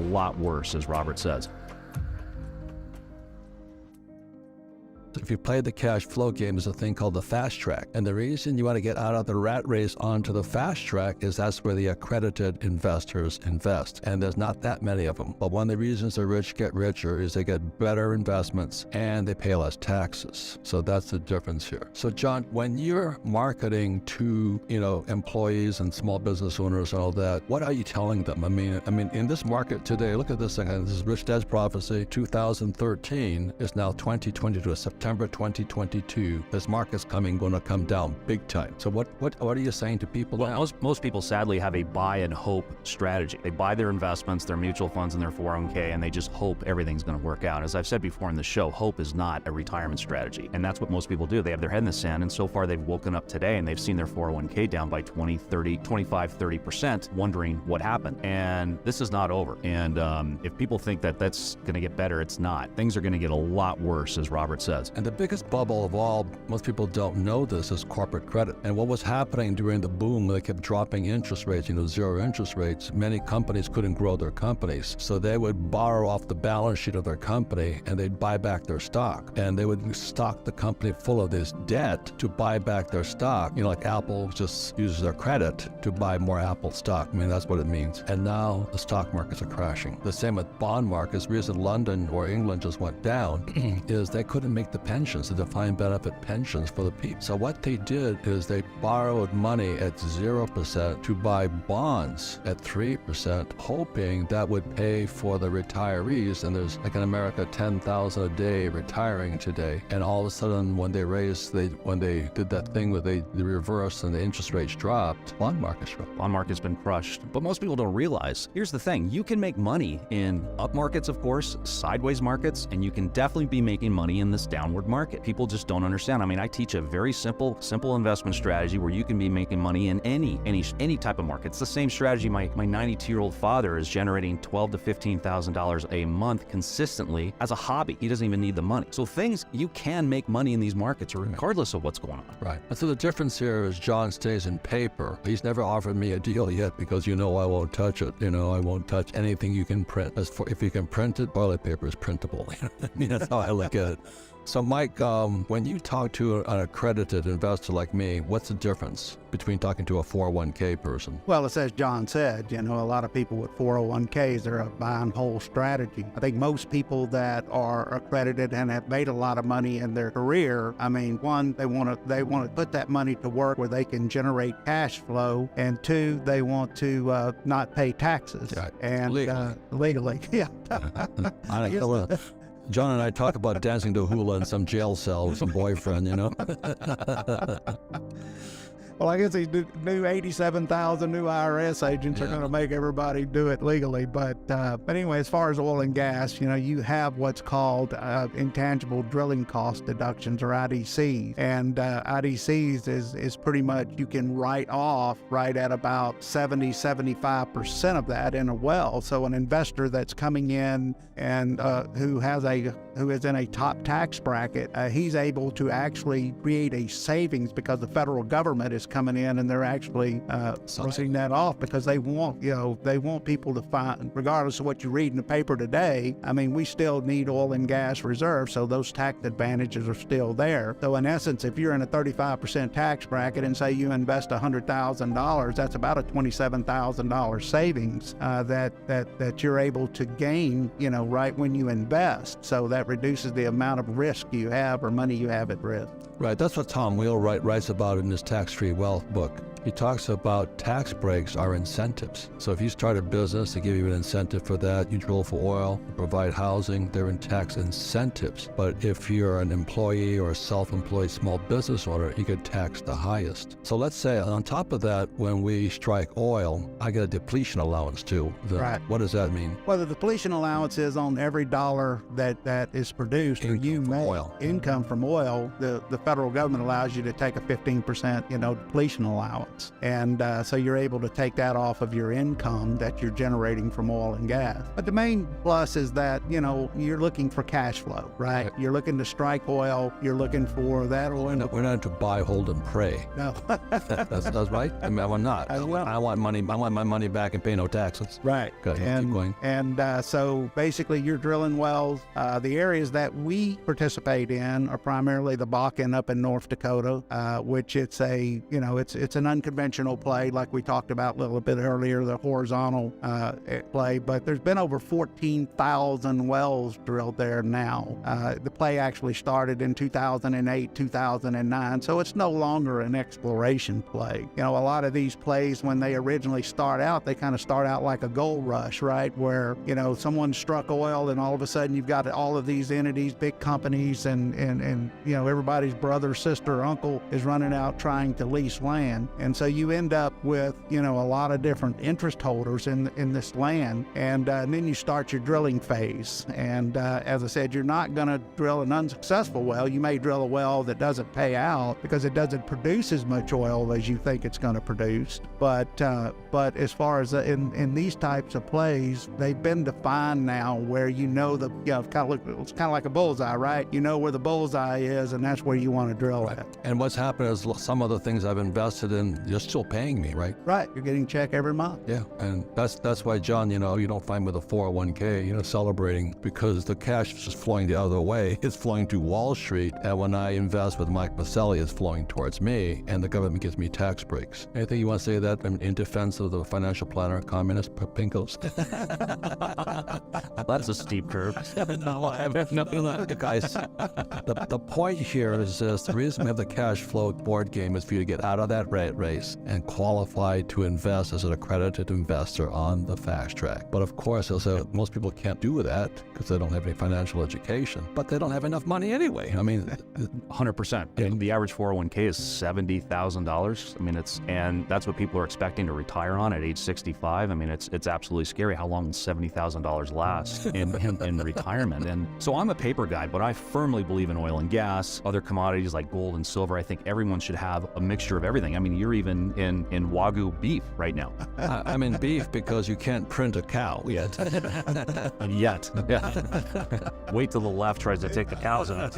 lot worse, as Robert says. If you play the cash flow game, there's a thing called the fast track. And the reason you want to get out of the rat race onto the fast track is that's where the accredited investors invest. And there's not that many of them. But one of the reasons the rich get richer is they get better investments and they pay less taxes. So that's the difference here. So John, when you're marketing to, employees and small business owners and all that, what are you telling them? I mean, in this market today, look at this thing. This is Rich Dad's Prophecy. 2013 is now 2022, September 2022. This market's going to come down big time. So what are you saying to people now? Most people sadly have a buy and hope strategy. They buy their investments, their mutual funds, and their 401k, and they just hope everything's going to work out. As I've said before in the show, hope is not a retirement strategy. And that's what most people do. They have their head in the sand, and so far they've woken up today and they've seen their 401k down by 20, 30, 25, 30%, wondering what happened. And this is not over. And if people think that that's going to get better, it's not. Things are going to get a lot worse, as Robert says. And the biggest bubble of all, most people don't know this, is corporate credit. And what was happening during the boom, they kept dropping interest rates, zero interest rates. Many companies couldn't grow their companies. So they would borrow off the balance sheet of their company and they'd buy back their stock. And they would stock the company full of this debt to buy back their stock. Like Apple just uses their credit to buy more Apple stock. That's what it means. And now the stock markets are crashing. The same with bond markets. The reason London or England just went down is they couldn't make the pensions, the defined benefit pensions for the people. So what they did is they borrowed money at 0% to buy bonds at 3%, hoping that would pay for the retirees. And there's, like in America, 10,000 a day retiring today. And all of a sudden, when they did that thing where they reversed and the interest rates dropped, bond markets dropped. Bond market's been crushed. But most people don't realize, here's the thing, you can make money in up markets, of course, sideways markets, and you can definitely be making money in this downward market. People just don't understand. I teach a very simple investment strategy where you can be making money in any type of market. It's the same strategy my 92-year-old father is generating $12,000 to $15,000 a month consistently as a hobby. He doesn't even need the money. So you can make money in these markets regardless of what's going on. Right. And so the difference here is John stays in paper. He's never offered me a deal yet because I won't touch it. I won't touch anything you can print. If you can print it, toilet paper is printable. That's how I look at it. So Mike, when you talk to an accredited investor like me, what's the difference between talking to a 401k person? Well, it's as John said, a lot of people with 401ks, they're a buy and hold strategy. I think most people that are accredited and have made a lot of money in their career, one, they want to put that money to work where they can generate cash flow, and two, they want to not pay taxes. Right. And legally, yeah. John and I talk about dancing to hula in some jail cell with some boyfriend, Well, I guess these new 87,000 new IRS agents are going to make everybody do it legally. But anyway, as far as oil and gas, you have what's called intangible drilling cost deductions, or IDCs. And IDCs is pretty much, you can write off right at about 75% of that in a well. So an investor that's coming in and who is in a top tax bracket, he's able to actually create a savings because the federal government is coming in and they're actually writing that off because they want people to find, regardless of what you read in the paper today. We still need oil and gas reserves, so those tax advantages are still there. So in essence, if you're in a 35% tax bracket and say you invest $100,000, that's about a $27,000 savings that you're able to gain, right when you invest. So that reduces the amount of risk you have or money you have at risk. Right, that's what Tom Wheel writes about in his Tax-Free Wealth book. He talks about tax breaks are incentives. So if you start a business, they give you an incentive for that. You drill for oil, you provide housing, they're in tax incentives. But if you're an employee or a self-employed small business owner, you get taxed the highest. So let's say on top of that, when we strike oil, I get a depletion allowance too. Right. What does that mean? Well, the depletion allowance is on every dollar that is produced or you make income from oil. The federal government allows you to take a 15% depletion allowance. credits. And so you're able to take that off of your income that you're generating from oil and gas. But the main plus is that, you're looking for cash flow, right? You're looking to strike oil. You're looking for that oil. We're not to buy, hold, and pray. No. That's right. I mean, I'm not. I want money. I want my money back and pay no taxes. Right. Go ahead, keep going. And so basically you're drilling wells. The areas that we participate in are primarily the Bakken up in North Dakota, which it's an unconventional play, like we talked about a little bit earlier, the horizontal play. But there's been over 14,000 wells drilled there now. The play actually started in 2008, 2009, so it's no longer an exploration play. A lot of these plays, when they originally start out, they kind of start out like a gold rush, right? Where, someone struck oil and all of a sudden you've got all of these entities, big companies, and everybody's brother, sister, uncle is running out trying to lease land. And so you end up with, a lot of different interest holders in this land. And then you start your drilling phase. And as I said, you're not going to drill an unsuccessful well. You may drill a well that doesn't pay out because it doesn't produce as much oil as you think it's going to produce. But as far as in these types of plays, they've been defined now where it's kind of like a bullseye, right? You know where the bullseye is, and that's where you want to drill at. And what's happened is some of the things I've invested in, you're still paying me, right? Right. You're getting a check every month. Yeah. And that's why, John, you don't find with a 401k, celebrating because the cash is just flowing the other way. It's flowing to Wall Street. And when I invest with Mike Maselli, it's flowing towards me, and the government gives me tax breaks. Anything you want to say that in defense of the financial planner, communist pinkos? That's a steep curve. No, I have nothing like it, guys. The point here is this: the reason we have the cash flow board game is for you to get out of that rat race and qualify to invest as an accredited investor on the fast track. But of course, most people can't do that because they don't have any financial education, but they don't have enough money anyway. I mean, 100%. Yeah. The average 401k is $70,000. I mean, and that's what people are expecting to retire on at age 65. I mean, it's absolutely scary. How long will $70,000 last in retirement? And so I'm a paper guy, but I firmly believe in oil and gas, other commodities like gold and silver. I think everyone should have a mixture of everything. I mean, you're even in Wagyu beef right now. I'm in beef because you can't print a cow yet. Yet. Yeah. Wait till the left tries to take the cows out.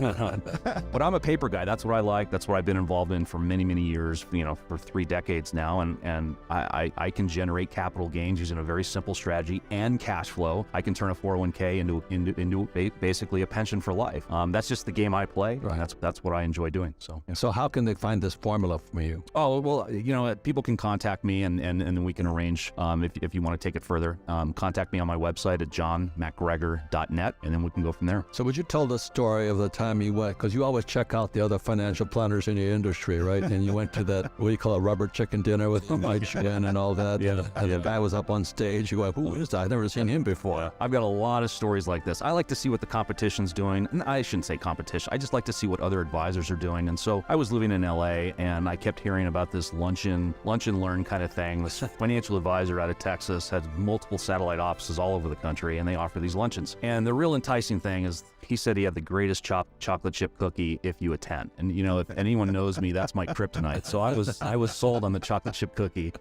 But I'm a paper guy. That's what I like. That's what I've been involved in for many, many years, for 3 decades now. And I can generate capital gains using a very simple strategy and cash flow. I can turn a 401k into basically a pension for life. That's just the game I play. Right. That's what I enjoy doing. So, yeah. So how can they find this formula from you? Oh, well, people can contact me and then we can arrange, if you want to take it further, contact me on my website at johnmacgregor.net, and then we can go from there. So would you tell the story of the time you went, because you always check out the other financial planners in your industry, right? And you went to that, what do you call it, rubber chicken dinner with Mike Chen and all that. Yeah. And the guy was up on stage. You go, who is that? I've never seen him before. Yeah. I've got a lot of stories like this. I like to see what the competition's doing. And I shouldn't say competition. I just like to see what other advisors are doing. And so I was living in LA and I kept hearing about this lunch and learn kind of thing. This financial advisor out of Texas had multiple satellite offices all over the country, and they offer these luncheons. And the real enticing thing is he said he had the greatest chocolate chip cookie if you attend. And if anyone knows me, that's my kryptonite. So I was sold on the chocolate chip cookie.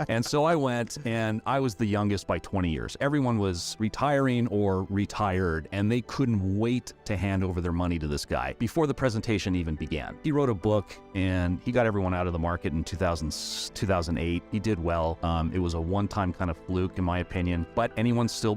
And so I went, and I was the youngest by 20 years. Everyone was retiring or retired, and they couldn't wait to hand over their money to this guy before the presentation even began. He wrote a book, and he got everyone out of the market in 2008. He did well. It was a one-time kind of fluke, in my opinion, but everyone still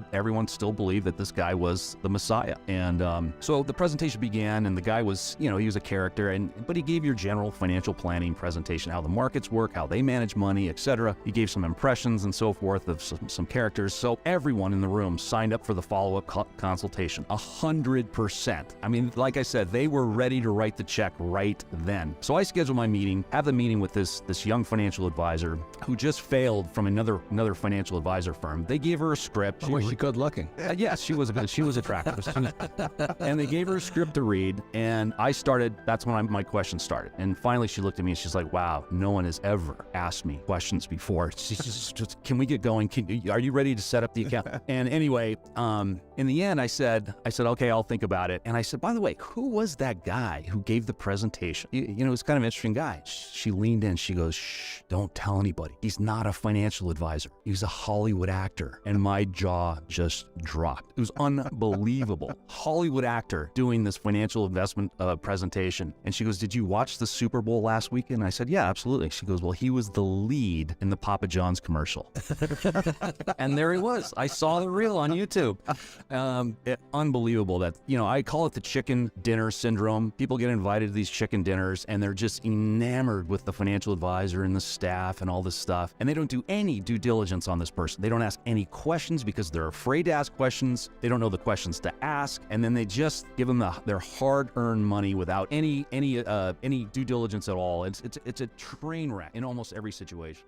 believed that this guy was the Messiah. And so the presentation began, and the guy was, he was a character, but he gave your general financial planning presentation, how the markets work, how they manage money, etc. He gave some impressions and so forth of some characters. So everyone in the room signed up for the follow-up consultation, 100%. I mean, like I said, they were ready to write the check right then. So I scheduled my meeting, have the meeting with this young financial advisor who just failed from another financial advisor firm. They gave her a script. Was she good looking? Yes, she was attractive. And they gave her a script to read, and that's when my questions started. And finally she looked at me and she's like, wow, no one has ever asked me questions before door. She's just, can we get going? Are you ready to set up the account? And anyway, in the end, I said, okay, I'll think about it. And I said, by the way, who was that guy who gave the presentation? You know, it's kind of an interesting guy. She leaned in. She goes, shh, don't tell anybody. He's not a financial advisor. He's a Hollywood actor. And my jaw just dropped. It was unbelievable. Hollywood actor doing this financial investment presentation. And she goes, did you watch the Super Bowl last weekend? And I said, yeah, absolutely. She goes, well, he was the lead in the Papa John's commercial. And there he was. I saw the reel on YouTube. Unbelievable that, you know, I call it the chicken dinner syndrome. People get invited to these chicken dinners and they're just enamored with the financial advisor and the staff and all this stuff. And they don't do any due diligence on this person. They don't ask any questions because they're afraid to ask questions. They don't know the questions to ask. And then they just give them their hard-earned money without any due diligence at all. It's a train wreck in almost every situation.